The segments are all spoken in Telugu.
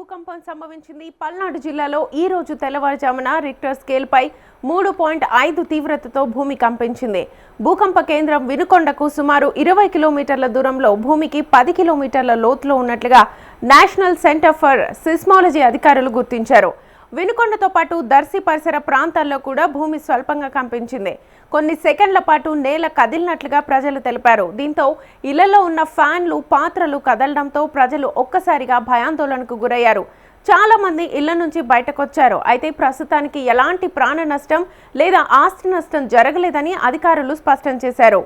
భూకంపం సంభవించింది. పల్నాడు జిల్లాలో ఈ రోజు తెల్లవారుజామున రిక్టర్ స్కేల్పై 3.5 తీవ్రతతో భూమి కంపించింది. భూకంప కేంద్రం వినుకొండకు సుమారు 20 కిలోమీటర్ల దూరంలో భూమికి 10 కిలోమీటర్ల లోతులో ఉన్నట్లుగా నేషనల్ సెంటర్ ఫర్ సిస్మాలజీ అధికారులు గుర్తించారు. వినుకొండతో పాటు దర్శి పరిసర ప్రాంతాల్లో కూడా భూమి స్వల్పంగా కంపించింది. కొన్ని సెకండ్ల పాటు నేల కదిలినట్లుగా ప్రజలు తెలిపారు. దీంతో ఇళ్లలో ఉన్న ఫ్యాన్లు, పాత్రలు కదలడంతో ప్రజలు ఒక్కసారిగా భయాందోళనకు గురయ్యారు. చాలా మంది ఇళ్ల నుంచి బయటకొచ్చారు. అయితే ప్రస్తుతానికి ఎలాంటి ప్రాణ నష్టం లేదా ఆస్తి నష్టం జరగలేదని అధికారులు స్పష్టం చేశారు.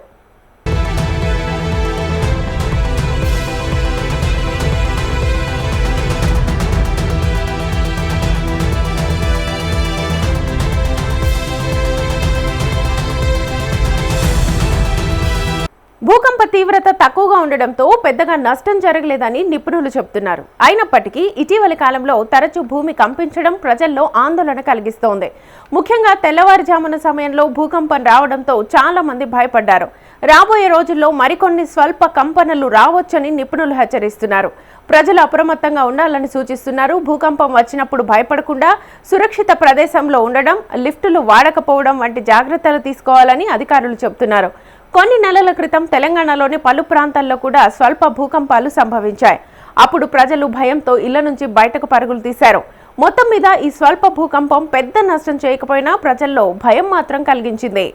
భూకంప తీవ్రత తక్కువగా ఉండడంతో పెద్దగా నష్టం జరగలేదని నిపుణులు చెబుతున్నారు. అయినప్పటికీ ఇటీవలి కాలంలో తరచూ భూమి కంపించడం ప్రజల్లో ఆందోళన కలిగిస్తోంది. ముఖ్యంగా తెల్లవారుజామున సమయంలో భూకంపం రావడంతో చాలా మంది భయపడ్డారు. రాబోయే రోజుల్లో మరికొన్ని స్వల్ప కంపనలు రావచ్చని నిపుణులు హెచ్చరిస్తున్నారు. ప్రజలు అప్రమత్తంగా ఉండాలని సూచిస్తున్నారు. భూకంపం వచ్చినప్పుడు భయపడకుండా సురక్షిత ప్రదేశంలో ఉండడం, లిఫ్టులు వాడకపోవడం వంటి జాగ్రత్తలు తీసుకోవాలని అధికారులు చెబుతున్నారు. కొన్ని నెలల క్రితం తెలంగాణలోని పలు ప్రాంతాల్లో కూడా స్వల్ప భూకంపాలు సంభవించాయి. అప్పుడు ప్రజలు భయంతో ఇళ్ల నుంచి బయటకు పరుగులు తీశారు. మొత్తం మీద ఈ స్వల్ప భూకంపం పెద్ద నష్టం చేయకపోయినా ప్రజల్లో భయం మాత్రం కలిగించింది.